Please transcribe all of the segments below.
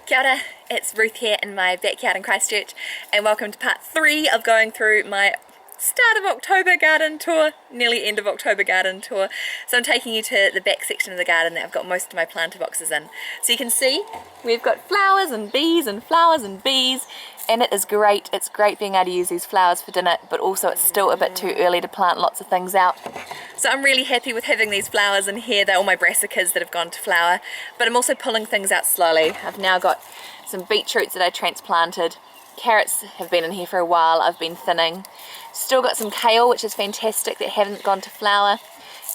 Kia ora, it's Ruth here in my backyard in Christchurch, and welcome to part 3 of going through my start of October garden tour, nearly end of October garden tour. So I'm taking you to the back section of the garden that I've got most of my planter boxes in. So you can see we've got flowers and bees and flowers and bees, and it is great. It's great being able to use these flowers for dinner, but also it's still a bit too early to plant lots of things out. So I'm really happy with having these flowers in here. They're all my brassicas that have gone to flower, but I'm also pulling things out slowly. I've now got some beetroots that I transplanted. Carrots have been in here for a while, I've been thinning. Still got some kale, which is fantastic, that haven't gone to flower.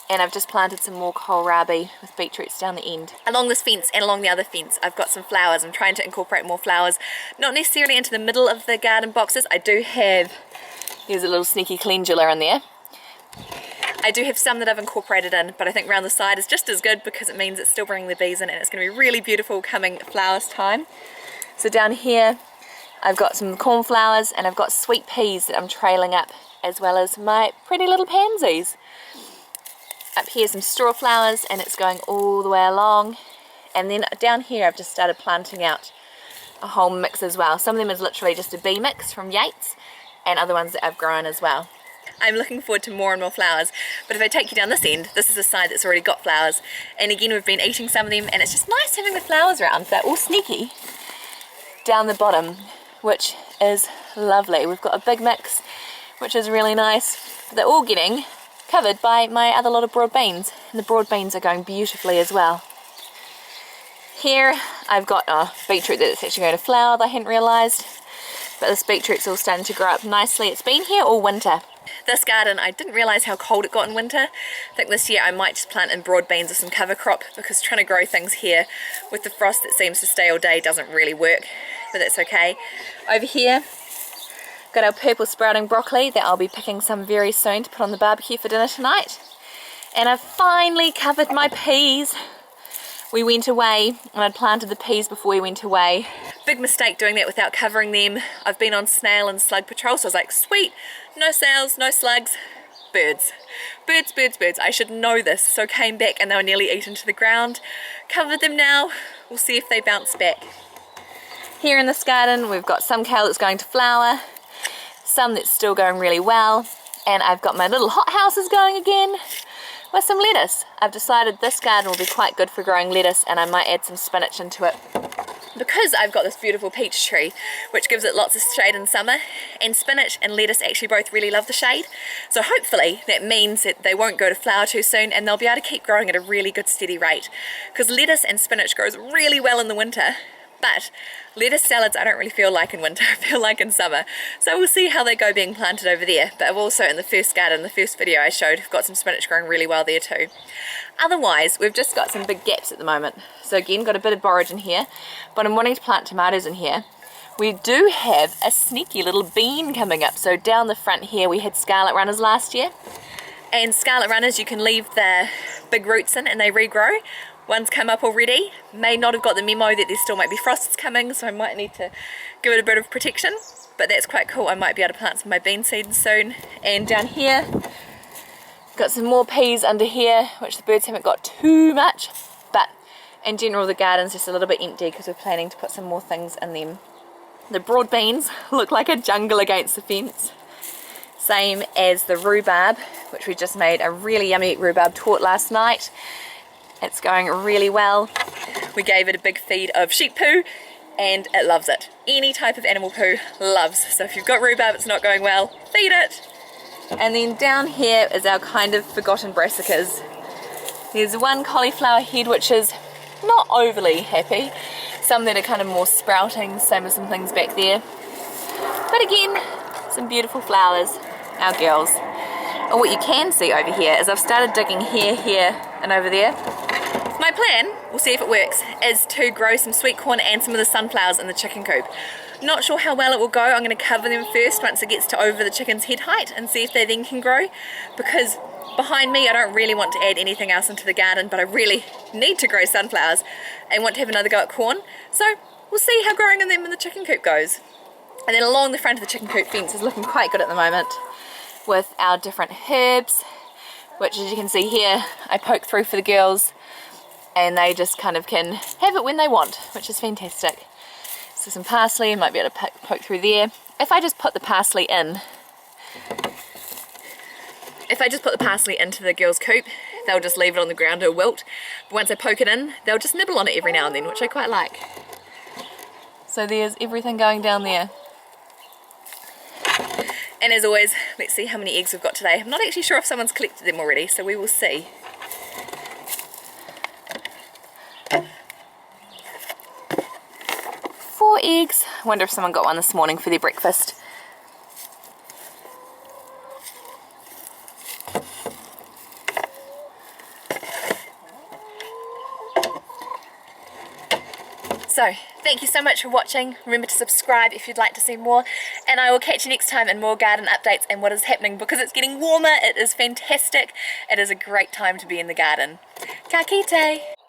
And I've just planted some more kohlrabi with beetroots down the end. Along this fence and along the other fence, I've got some flowers. I'm trying to incorporate more flowers, not necessarily into the middle of the garden boxes. I do have, here's a little sneaky calendula in there. I do have some that I've incorporated in, but I think round the side is just as good because it means it's still bringing the bees in, and it's going to be really beautiful coming flowers time. So down here, I've got some cornflowers and I've got sweet peas that I'm trailing up, as well as my pretty little pansies. Up here some straw flowers, and it's going all the way along. And then down here I've just started planting out a whole mix as well. Some of them is literally just a bee mix from Yates, and other ones that I've grown as well. I'm looking forward to more and more flowers, but if I take you down this end, this is a side that's already got flowers, and again we've been eating some of them, and it's just nice having the flowers around. They're all sneaky down the bottom, which is lovely. We've got a big mix, which is really nice. They're all getting covered by my other lot of broad beans, and the broad beans are going beautifully as well. Here I've got a beetroot that's actually going to flower that I hadn't realised, but this beetroot's all starting to grow up nicely. It's been here all winter. This garden, I didn't realise how cold it got in winter. I think this year I might just plant in broad beans or some cover crop, because trying to grow things here with the frost that seems to stay all day doesn't really work, but that's okay. Over here, got our purple sprouting broccoli that I'll be picking some very soon to put on the barbecue for dinner tonight. And I've finally covered my peas. We went away and I'd planted the peas before we went away. Big mistake doing that without covering them. I've been on snail and slug patrol, so I was like, sweet, no snails, no slugs, birds. Birds, birds, birds. I should know this. So came back and they were nearly eaten to the ground. Covered them now. We'll see if they bounce back. Here in this garden we've got some kale that's going to flower, some that's still going really well, and I've got my little hothouses going again with some lettuce. I've decided this garden will be quite good for growing lettuce, and I might add some spinach into it, because I've got this beautiful peach tree which gives it lots of shade in summer, and spinach and lettuce actually both really love the shade. So hopefully that means that they won't go to flower too soon, and they'll be able to keep growing at a really good steady rate, because lettuce and spinach grows really well in the winter. But lettuce salads I don't really feel like in winter, I feel like in summer. So we'll see how they go being planted over there. But I've also, in the first garden, the first video I showed, have got some spinach growing really well there too. Otherwise, we've just got some big gaps at the moment. So again, got a bit of borage in here, but I'm wanting to plant tomatoes in here. We do have a sneaky little bean coming up. So down the front here we had scarlet runners last year. And scarlet runners you can leave the big roots in and they regrow. One's come up already. May not have got the memo that there still might be frosts coming, so I might need to give it a bit of protection, but that's quite cool. I might be able to plant some of my bean seeds soon. And down here, got some more peas under here, which the birds haven't got too much, but in general the garden's just a little bit empty because we're planning to put some more things in them. The broad beans look like a jungle against the fence. Same as the rhubarb, which we just made a really yummy rhubarb torte last night. It's going really well. We gave it a big feed of sheep poo and it loves it. Any type of animal poo loves. So if you've got rhubarb it's not going well, feed it. And then down here is our kind of forgotten brassicas. There's one cauliflower head which is not overly happy. Some that are kind of more sprouting, same as some things back there. But again, some beautiful flowers, our girls. And what you can see over here is I've started digging here, and over there. My plan, we'll see if it works, is to grow some sweet corn and some of the sunflowers in the chicken coop. Not sure how well it will go. I'm going to cover them first once it gets to over the chicken's head height and see if they then can grow, because behind me I don't really want to add anything else into the garden, but I really need to grow sunflowers and want to have another go at corn. So we'll see how growing them in the chicken coop goes. And then along the front of the chicken coop fence is looking quite good at the moment with our different herbs, which as you can see here I poke through for the girls. and they just kind of can have it when they want, which is fantastic. So some parsley, might be able to poke through there. If I just put the parsley in, into the girls' coop, they'll just leave it on the ground or wilt. But once I poke it in, they'll just nibble on it every now and then, which I quite like. So there's everything going down there. And as always, let's see how many eggs we've got today. I'm not actually sure if someone's collected them already, so we will see. 4 eggs. I wonder if someone got one this morning for their breakfast. So, thank you so much for watching. Remember to subscribe if you'd like to see more, and I will catch you next time in more garden updates and what is happening, because it's getting warmer. It is fantastic. It is a great time to be in the garden. Ka kite!